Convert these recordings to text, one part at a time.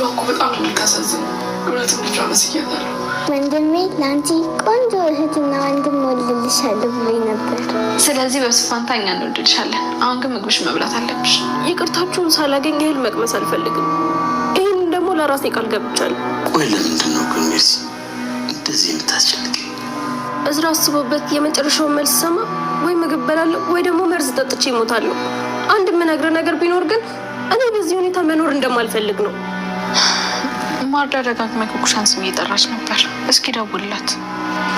ሴትዮዋ እኮ በጣም ነው የምታሳዝነው። እውነትም ልጇ መስያታለሁ። ወንድሜ ለአንቺ ቆንጆ እህትና ወንድም ወልድልሻለሁ ብሎኝ ነበር። ስለዚህ በስፋንታ እኛ እንወድልሻለን። አሁን ግን ምግብሽ መብላት አለብሽ። ይቅርታችሁን ሳላገኝ እህል መቅመስ አልፈልግም። ይህን ደግሞ ለራሴ ቃል ገብቻለሁ። ቆይ ለምንድን ነው ግን ሜርሲ እንደዚህ የምታስጨንቅ? እዝራ አስቦበት የመጨረሻውን መልስ ሰማ ወይ ምግብ በላለሁ ወይ ደግሞ መርዝ ጠጥቼ ይሞታለሁ። አንድ የምነግርህ ነገር ቢኖር ግን እኔ በዚህ ሁኔታ መኖር እንደማልፈልግ ነው። ማርዳ ደጋግማ ኩኩሻን ስም እየጠራች ነበር። እስኪ ደውልላት።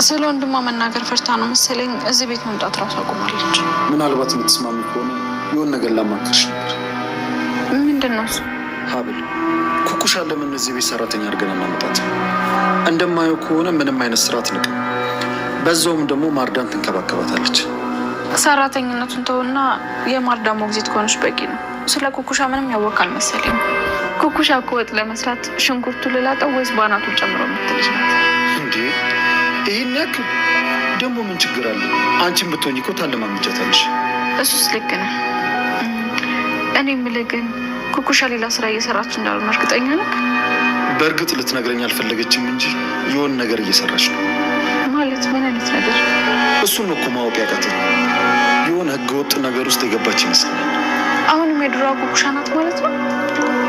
ስለ ወንድሟ መናገር ፈርታ ነው መሰለኝ እዚህ ቤት መምጣት ራሱ አቁማለች። ምናልባት የምትስማሚ ከሆነ የሆነ ነገር ላማክርሽ ነበር። ምንድን ነው እሱ? ሀብል ኩኩሻን ለምን እዚህ ቤት ሰራተኛ አድርገን እናመጣት? እንደማየው ከሆነ ምንም አይነት ስራ አትንቅም። በዛውም ደግሞ ማርዳን ትንከባከባታለች። ሰራተኝነቱን ተውና የማርዳ ሞግዚት ከሆነች በቂ ነው። ስለ ኩኩሻ ምንም ያወቅ አልመሰለኝ። ኩኩሻ እኮ ወጥ ለመስራት ሽንኩርቱ ልላጠው ወይስ ባናቱ ጨምሮ የምትልጅ ናት እንዴ? ይህን ያክል ደግሞ ምን ችግር አለ? አንቺን ብትሆኝ እኮ ታለማምጃታለሽ። እሱስ ልክ ነህ። እኔ የምልህ ግን ኩኩሻ ሌላ ስራ እየሰራች እንዳልሆነ እርግጠኛ ነህ? በእርግጥ ልትነግረኝ አልፈለገችም እንጂ የሆነ ነገር እየሰራች ነው። ማለት ምን አይነት ነገር? እሱን እኮ ማወቅ ያቃተኝ። የሆነ ህገወጥ ነገር ውስጥ የገባች ይመስለኛል። አሁንም የድሮዋ ኩኩሻ ናት ማለት ነው?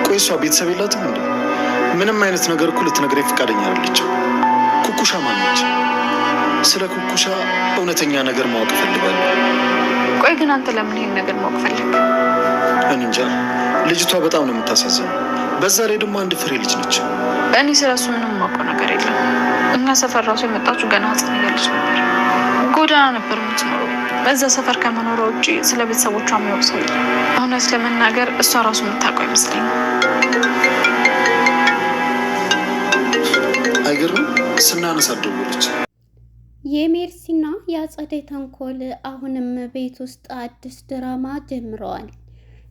ቆይ እሷ ቤተሰብ የላትም እንዴ? ምንም አይነት ነገር እኮ ልትነግረኝ ፈቃደኛ አይደለችም። ኩኩሻ ማነች? ስለ ኩኩሻ እውነተኛ ነገር ማወቅ እፈልጋለሁ። ቆይ ግን አንተ ለምን ይሄን ነገር ማወቅ ፈለግ? እኔ እንጃ። ልጅቷ በጣም ነው የምታሳዝነው። በዛ ላይ ደግሞ አንድ ፍሬ ልጅ ነች። እኔ ስለሱ ምንም የማውቀው ነገር የለም። እኛ ሰፈር ራሱ የመጣችው ገና ህፃን እያለች ነበር። ጎዳና ነበር የምትኖረው። በዛ ሰፈር ከመኖሯ ውጭ ስለ ቤተሰቦቿ የሚያውቅ ሰው የለም። እውነት ለመናገር እሷ ራሱ የምታውቀው አይመስለኝም። አይገርም? ስናነሳ ደወለች። የሜርሲና የአጸደይ ተንኮል አሁንም ቤት ውስጥ አዲስ ድራማ ጀምረዋል።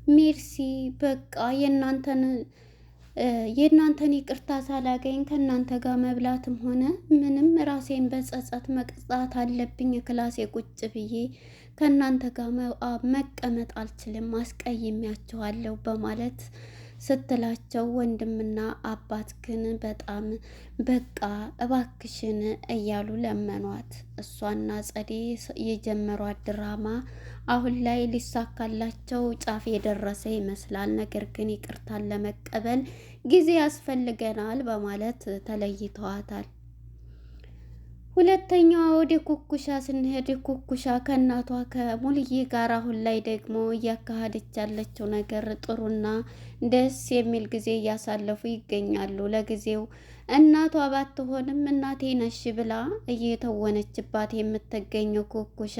ሜርሲ በቃ የእናንተን ይቅርታ ሳላገኝ ከእናንተ ጋር መብላትም ሆነ ምንም ራሴን በጸጸት መቅጣት አለብኝ። ክላሴ ቁጭ ብዬ ከእናንተ ጋር መቀመጥ አልችልም፣ አስቀይሜያችኋለሁ በማለት ስትላቸው ወንድምና አባት ግን በጣም በቃ እባክሽን እያሉ ለመኗት። እሷና ጸዴ የጀመሯት ድራማ አሁን ላይ ሊሳካላቸው ጫፍ የደረሰ ይመስላል። ነገር ግን ይቅርታን ለመቀበል ጊዜ ያስፈልገናል በማለት ተለይተዋታል። ሁለተኛዋ ወደ ኩኩሻ ስንሄድ ኩኩሻ ከእናቷ ከሙልዬ ጋር አሁን ላይ ደግሞ እያካሄደች ያለችው ነገር ጥሩና ደስ የሚል ጊዜ እያሳለፉ ይገኛሉ። ለጊዜው እናቷ ባትሆንም እናቴ ነሽ ብላ እየተወነችባት የምትገኘው ኩኩሻ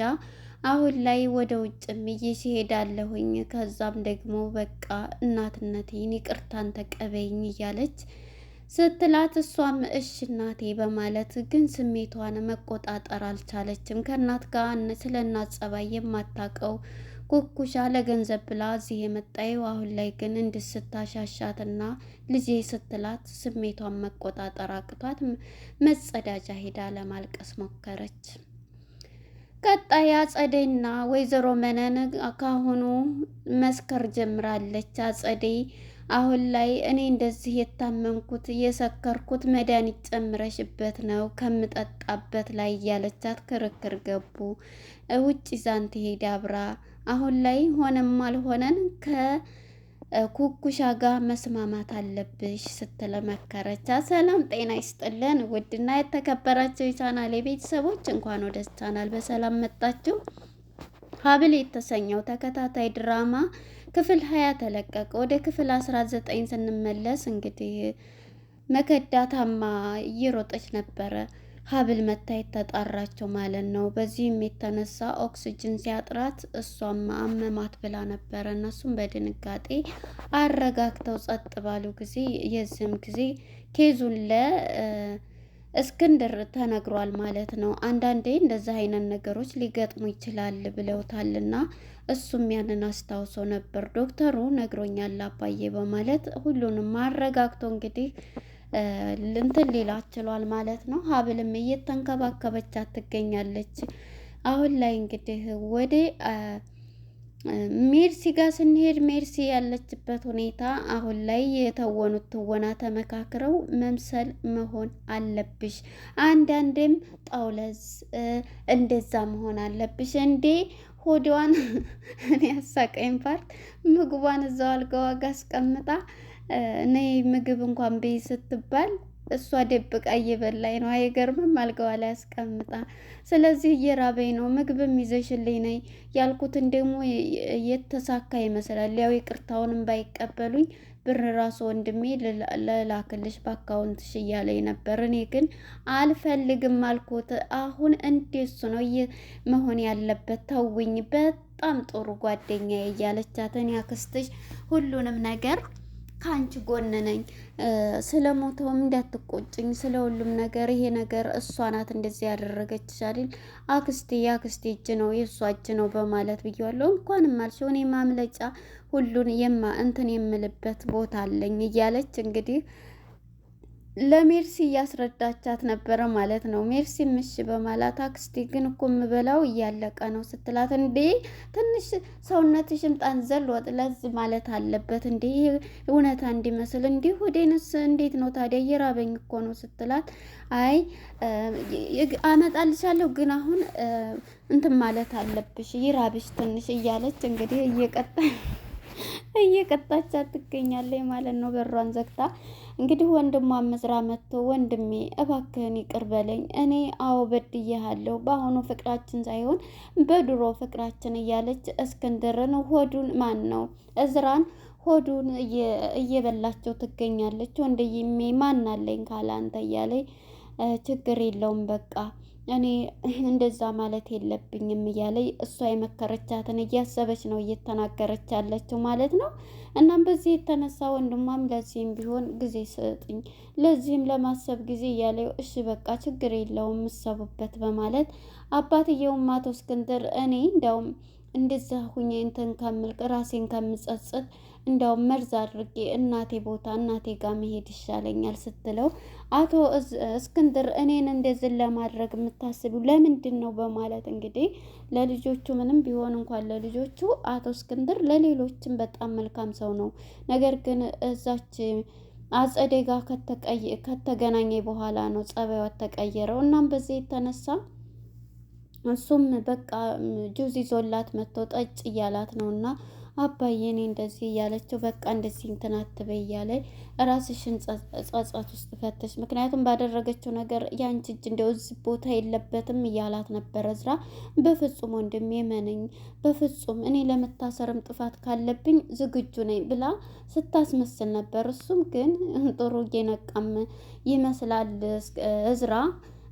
አሁን ላይ ወደ ውጭም እየሄዳለሁኝ ከዛም ደግሞ በቃ እናትነቴን ይቅርታን ተቀበይኝ እያለች ስትላት እሷም እሽ እናቴ በማለት ግን ስሜቷን መቆጣጠር አልቻለችም። ከእናት ጋር ስለ እናት ጸባይ የማታውቀው ኩኩሻ ለገንዘብ ብላ እዚህ የመጣየው አሁን ላይ ግን እንድስታሻሻትና ልጄ ስትላት ስሜቷን መቆጣጠር አቅቷት መጸዳጃ ሄዳ ለማልቀስ ሞከረች። ቀጣይ አጸደይና ወይዘሮ መነን ካሁኑ መስከር ጀምራለች። አጸደይ አሁን ላይ እኔ እንደዚህ የታመምኩት የሰከርኩት መድኃኒት ጨምረሽበት ነው ከምጠጣበት ላይ እያለቻት ክርክር ገቡ። ውጭ ዛን ትሄድ አብራ አሁን ላይ ሆነም አልሆነን ከኩኩሻ ጋር መስማማት አለብሽ ስትል መከረቻ። ሰላም ጤና ይስጥልን ውድና የተከበራቸው የቻናል ቤተሰቦች እንኳን ወደ ቻናል በሰላም መጣችሁ። ሀብል የተሰኘው ተከታታይ ድራማ ክፍል 20 ተለቀቀ። ወደ ክፍል 19 ስንመለስ እንግዲህ መከዳታማ እየሮጠች ነበረ። ሀብል መታየት ተጣራቸው ማለት ነው። በዚህም የተነሳ ኦክሲጅን ሲያጥራት እሷም አመማት ብላ ነበረ። እነሱም በድንጋጤ አረጋግተው ጸጥ ባሉ ጊዜ የዚህም ጊዜ ኬዙን እስክንድር ተነግሯል ማለት ነው። አንዳንዴ እንደዚህ አይነት ነገሮች ሊገጥሙ ይችላል ብለውታልና እሱም ያንን አስታውሶ ነበር። ዶክተሩ ነግሮኛል አባዬ በማለት ሁሉንም አረጋግቶ እንግዲህ እንትን ሌላ ችሏል ማለት ነው። ሀብልም እየተንከባከበቻት ትገኛለች። አሁን ላይ እንግዲህ ወደ ሜርሲ ጋር ስንሄድ ሜርሲ ያለችበት ሁኔታ አሁን ላይ የተወኑት ትወና ተመካክረው መምሰል መሆን አለብሽ፣ አንዳንዴም ጣውለዝ እንደዛ መሆን አለብሽ እንዴ ሆዷን እኔ ያሳቀኝ ፓርት ምግቧን እዛው አልጋዋ ጋር አስቀምጣ ነይ ምግብ እንኳን በይ ስትባል እሷ ደብቃ እየበላኝ ነው። አይገርምም? አልጋዋ ላይ አስቀምጣ። ስለዚህ እየራበኝ ነው ምግብም ይዘሽልኝ ነይ ያልኩትን ደግሞ የተሳካ ይመስላል። ያው ይቅርታውንም ባይቀበሉኝ ብር ራሱ ወንድሜ ለላክልሽ በአካውንትሽ እያለኝ ነበር። እኔ ግን አልፈልግም አልኩት። አሁን እንደሱ ነው መሆን ያለበት። ተውኝ፣ በጣም ጥሩ ጓደኛ እያለቻት እኔ አክስትሽ ሁሉንም ነገር ከአንቺ ጎን ነኝ፣ ስለ ሞተውም እንዳትቆጭኝ፣ ስለ ሁሉም ነገር ይሄ ነገር እሷ ናት እንደዚህ ያደረገችሽ አይደል? አክስቴ የአክስቴ እጅ ነው የእሷ እጅ ነው በማለት ብያለሁ። እንኳንም አልሽው እኔ ማምለጫ ሁሉን እንትን የምልበት ቦታ አለኝ እያለች እንግዲህ ለሜርሲ እያስረዳቻት ነበረ ማለት ነው። ሜርሲ ምሽ በማለት አክስቴ ግን እኮ የምበላው እያለቀ ነው ስትላት፣ እንዴ ትንሽ ሰውነትሽም ጣንዘል ወጥ ለዝ ማለት አለበት እንዴ እውነታ እንዲመስል እንዲህ ወዴንስ እንዴት ነው ታዲያ እየራበኝ እኮ ነው ስትላት፣ አይ አመጣልሻለሁ ግን አሁን እንትን ማለት አለብሽ ይራብሽ ትንሽ እያለች እንግዲህ እየቀጣቻት ትገኛለች ማለት ነው። በሯን ዘግታ እንግዲህ ወንድሟ መስራ መጥቶ ወንድሜ እባክህን ይቅር በለኝ፣ እኔ አዎ በድዬሃለሁ፣ በአሁኑ ፍቅራችን ሳይሆን በድሮ ፍቅራችን እያለች እስክንድርን ሆዱን ማን ነው እዝራን ሆዱን እየበላቸው ትገኛለች። ወንድሜ ማን አለኝ ካለ አንተ እያለኝ ችግር የለውም በቃ እኔ እንደዛ ማለት የለብኝም እያለኝ እሷ የመከረቻትን እያሰበች ነው እየተናገረች ያለችው ማለት ነው። እናም በዚህ የተነሳ ወንድሟም ለዚህም ቢሆን ጊዜ ስጥኝ፣ ለዚህም ለማሰብ ጊዜ እያለኝ እሺ በቃ ችግር የለውም እሰቡበት በማለት አባትየውም አቶ እስክንድር እኔ እንዲያውም እንደዛ ሁኜ እንትን ከምል ራሴን ከምጸጽት እንዲያውም መርዝ አድርጌ እናቴ ቦታ እናቴ ጋር መሄድ ይሻለኛል ስትለው፣ አቶ እስክንድር እኔን እንደዚህ ለማድረግ የምታስቢው ለምንድን ነው በማለት እንግዲህ ለልጆቹ ምንም ቢሆን እንኳን ለልጆቹ አቶ እስክንድር ለሌሎችም በጣም መልካም ሰው ነው። ነገር ግን እዛች አጸዴ ጋር ከተገናኘ በኋላ ነው ጸባዩ ተቀየረው። እናም በዚህ የተነሳ እሱም በቃ ጁዝ ይዞላት መጥቶ ጠጭ እያላት ነው እና አባዬ እኔ እንደዚህ እያለችው በቃ እንደዚህ እንትን አትበይ እያለ ራስሽን ጸጸት ውስጥ ፈተሽ፣ ምክንያቱም ባደረገችው ነገር ያንቺ እጅ እንደው እዚህ ቦታ የለበትም እያላት ነበረ እዝራ። በፍጹም ወንድሜ መነኝ፣ በፍጹም እኔ ለመታሰርም ጥፋት ካለብኝ ዝግጁ ነኝ ብላ ስታስመስል ነበር። እሱም ግን ጥሩ እየነቃም ይመስላል እዝራ።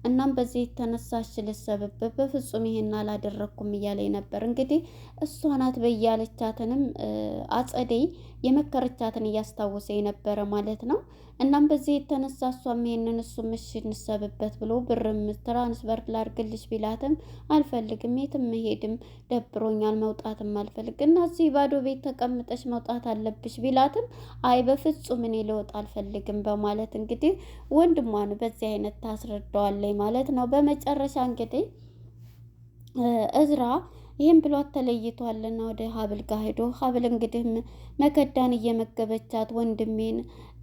እናም በዚህ የተነሳች ልሰብበት በፍጹም ይሄን አላደረኩም እያለኝ ነበር። እንግዲህ እሷ ናት በያለቻትንም አጸደይ የመከረቻትን እያስታወሰ የነበረ ማለት ነው። እናም በዚህ የተነሳ እሷም ይሄንን እሱም እሺ እንሰብበት ብሎ ብርም ትራንስፈር ላድርግልሽ ቢላትም አልፈልግም፣ የትም መሄድም ደብሮኛል፣ መውጣትም አልፈልግ እና እዚህ ባዶ ቤት ተቀምጠሽ መውጣት አለብሽ ቢላትም አይ በፍጹም እኔ ልወጣ አልፈልግም በማለት እንግዲህ ወንድሟን በዚህ አይነት ታስረዳዋለች ማለት ነው። በመጨረሻ እንግዲህ እዝራ ይህም ብሏት ተለይቷልና ወደ ሀብል ጋር ሄዶ ሀብል እንግዲህ መከዳን እየመገበቻት ወንድሜን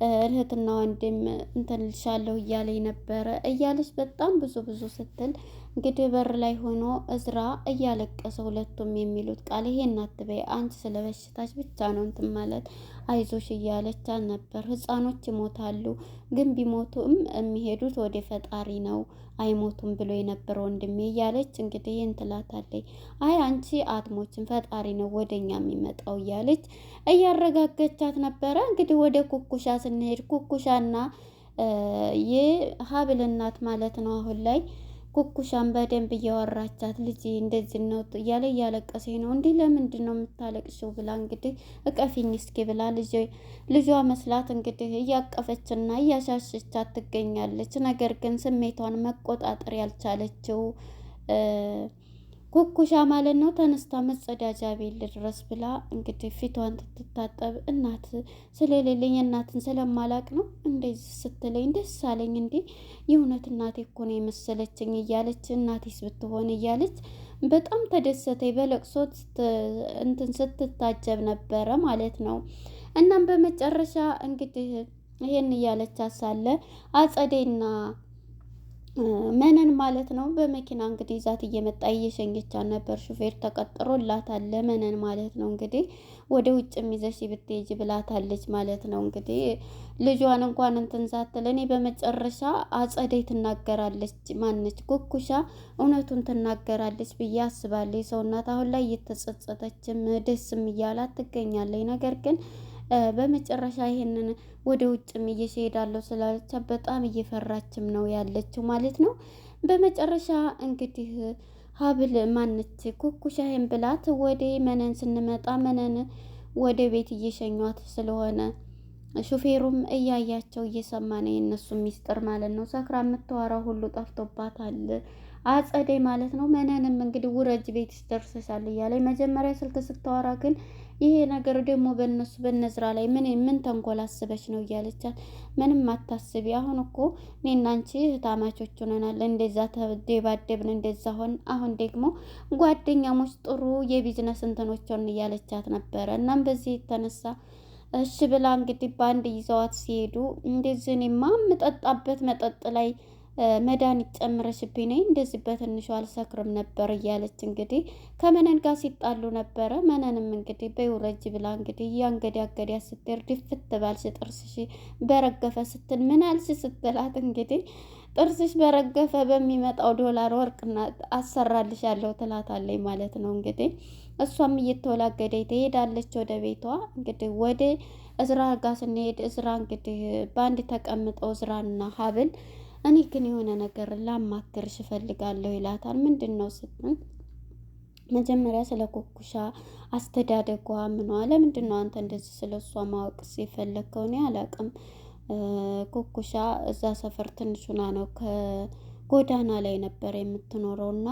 እህትና ወንድም እንትን ልሻለሁ እያለኝ ነበረ እያለች በጣም ብዙ ስትል እንግዲህ በር ላይ ሆኖ እዝራ እያለቀሰ ሁለቱም የሚሉት ቃል ይሄን አትበይ አንቺ ስለ በሽታች ብቻ ነው እንትን ማለት አይዞሽ እያለች ነበር። ህፃኖች ይሞታሉ ግን ቢሞቱም የሚሄዱት ወደ ፈጣሪ ነው አይሞቱም ብሎ የነበረ ወንድሜ እያለች እንግዲህ ይህን ትላታለች። አይ አንቺ አትሞችን ፈጣሪ ነው ወደኛ የሚመጣው እያለች እያረጋገቻት ነበረ። እንግዲህ ወደ ኩኩሻ ስንሄድ ኩኩሻና የሀብል እናት ማለት ነው አሁን ላይ ኩኩሻን በደንብ እያወራቻት ልጅ እንደዚህ ነው እያለ እያለቀሰኝ ነው እንዲህ ለምንድን ነው የምታለቅሽው ብላ እንግዲህ እቀፊኝ እስኪ ብላ ልጇ መስላት እንግዲህ እያቀፈችና እያሻሸቻት ትገኛለች። ነገር ግን ስሜቷን መቆጣጠር ያልቻለችው ኩኩሻ ማለት ነው ተነስታ መጸዳጃ ቤት ልድረስ ብላ እንግዲህ ፊቷን ትታጠብ እናት ስለሌለኝ እናትን ስለማላቅ ነው እንደዚህ ስትለኝ ደስ አለኝ እንዴ የእውነት እናቴ እኮ ነው የመሰለችኝ እያለች እናቴስ ብትሆን እያለች በጣም ተደሰተኝ። በለቅሶ እንትን ስትታጀብ ነበረ ማለት ነው። እናም በመጨረሻ እንግዲህ ይሄን እያለች ሳለ አጸደይና መነን ማለት ነው በመኪና እንግዲህ ይዛት እየመጣ እየሸኘቻት ነበር። ሹፌር ተቀጥሮላታል ለመነን ማለት ነው። እንግዲህ ወደ ውጭ ይዘሽ ብትሄጂ ብላታለች ማለት ነው። እንግዲህ ልጇን እንኳን እንትን ሳትል እኔ በመጨረሻ አጸደይ ትናገራለች፣ ማነች ኩኩሻ እውነቱን ትናገራለች ብዬ አስባለሁ። ሰው እናት አሁን ላይ እየተጸጸተችም ደስም እያላት ትገኛለች። ነገር ግን በመጨረሻ ይሄንን ወደ ውጭም እየሄዳለሁ ስላለች በጣም እየፈራችም ነው ያለችው ማለት ነው። በመጨረሻ እንግዲህ ሀብል ማነች ኩኩሻዬን ብላት ወደ መነን ስንመጣ መነን ወደ ቤት እየሸኟት ስለሆነ ሹፌሩም እያያቸው እየሰማ ነው የእነሱ ሚስጥር ማለት ነው። ሰክራ የምታወራው ሁሉ ጠፍቶባታል አጸደይ ማለት ነው። መነንም እንግዲህ ውረጅ ቤት ደርሰሻል እያለ መጀመሪያ ስልክ ስታወራ ግን ይሄ ነገር ደግሞ በእነሱ በነዝራ ላይ ምን ተንኮል አስበሽ ነው እያለቻት፣ ምንም አታስቢ፣ አሁን እኮ እኔና አንቺ እህታማቾች ሆነናል፣ እንደዛ ተደባደብን፣ እንደዛ ሆን፣ አሁን ደግሞ ጓደኛሞች ጥሩ የቢዝነስ እንትኖች ሆን እያለቻት ነበረ። እናም በዚህ የተነሳ እሺ ብላ እንግዲህ በአንድ ይዘዋት ሲሄዱ እንደዚህ እኔማ የምጠጣበት መጠጥ ላይ መድኃኒት ጨምረሽብኝ ነይ እንደዚህ በትንሹ አልሰክርም ነበር እያለች እንግዲህ ከመነን ጋር ሲጣሉ ነበረ። መነንም እንግዲህ በይውረጅ ብላ እንግዲህ እያንገዳገዳ ስትሄድ ድፍት ባልሽ ጥርስሽ በረገፈ ስትል ምን አልሽ ስትላት እንግዲህ ጥርስሽ በረገፈ በሚመጣው ዶላር ወርቅና አሰራልሻለሁ ትላታለች ማለት ነው። እንግዲህ እሷም እየተወላገደች ትሄዳለች ወደ ቤቷ። እንግዲህ ወደ እዝራ ጋር ስንሄድ እዝራ እንግዲህ በአንድ ተቀምጠው እዝራና ሀብል እኔ ግን የሆነ ነገር ላማክርሽ እፈልጋለሁ ይላታል። ምንድን ነው ስትል መጀመሪያ ስለ ኩኩሻ አስተዳደጓ ምኗ፣ ለምንድን ነው አንተ እንደዚህ ስለ እሷ ማወቅ የፈለግከው? እኔ አላውቅም። ኩኩሻ እዛ ሰፈር ትንሹና ነው ከጎዳና ላይ ነበር የምትኖረው እና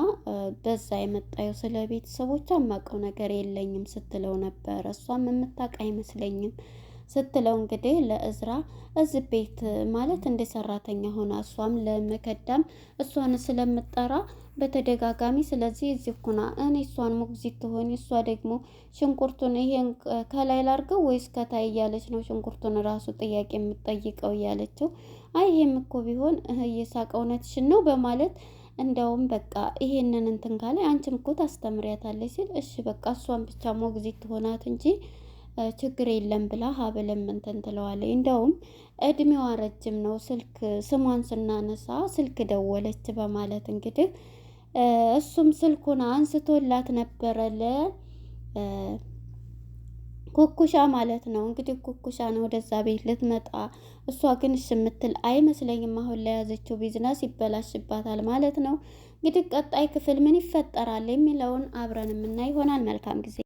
በዛ የመጣየው ስለ ቤተሰቦቿ የማውቀው ነገር የለኝም ስትለው ነበር። እሷም የምታውቅ አይመስለኝም ስትለው እንግዲህ ለእዝራ እዚህ ቤት ማለት እንደ ሰራተኛ ሆና እሷም ለመከዳም እሷን ስለምጠራ በተደጋጋሚ ስለዚህ እዚህ ኩና እኔ እሷን ሞግዚት ትሆን እሷ ደግሞ ሽንኩርቱን ይሄን ከላይ ላርገው ወይስ ከታይ እያለች ነው ሽንኩርቱን ራሱ ጥያቄ የምትጠይቀው እያለችው፣ አይ ይሄም እኮ ቢሆን እየሳቀ እውነትሽን ነው በማለት እንደውም በቃ ይሄንን እንትን ካለ አንቺም እኮ ታስተምሪያታለች ሲል እሺ በቃ እሷን ብቻ ሞግዚት ትሆናት እንጂ ችግር የለም ብላ ሀብልም እንትን ትለዋለች። እንደውም እድሜዋ ረጅም ነው ስልክ ስሟን ስናነሳ ስልክ ደወለች በማለት እንግዲህ እሱም ስልኩን አንስቶላት ነበረ ኩኩሻ ማለት ነው። እንግዲህ ኩኩሻ ነው ወደዛ ቤት ልትመጣ፣ እሷ ግን እሺ የምትል አይመስለኝም። አሁን ለያዘችው ቢዝነስ ይበላሽባታል ማለት ነው። እንግዲህ ቀጣይ ክፍል ምን ይፈጠራል የሚለውን አብረን የምናይ ይሆናል። መልካም ጊዜ